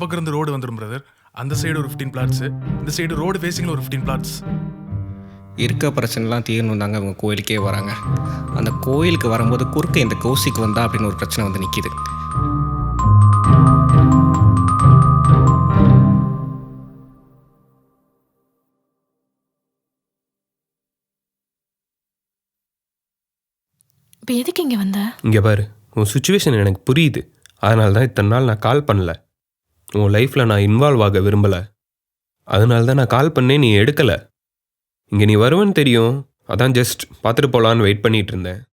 பக்கம் இருந்து ரோடு வந்துடும் பிரதர். அந்த சைடு ஒரு 15 பிளாட்ஸ், இந்த சைடு ரோடு ஃபேசிங்ல ஒரு 15 பிளாட்ஸ். இருக்க பிரச்சனைலாம் தீரணும் தாங்க அவங்க கோயிலுக்கே வராங்க. அந்த கோயிலுக்கு வரும்போது குறுக்க இந்த கௌசிக்கு வந்தா அப்படின்னு ஒரு பிரச்சனை வந்து நிற்கிது. இப்போ எதுக்கு இங்கே வந்த? இங்கே பாரு, உன் சுச்சுவேஷன் எனக்கு புரியுது. அதனால தான் இத்தனை நாள் நான் கால் பண்ணல. உன் லைஃப்பில் நான் இன்வால்வ் ஆக விரும்பலை. அதனால தான் நான் கால் பண்ணேன், நீ எடுக்கலை. இங்கே நீ வருவேன்னு தெரியும், அதான் ஜஸ்ட் பார்த்துட்டு போகலான்னு வெயிட் பண்ணிகிட்டு இருந்தேன்.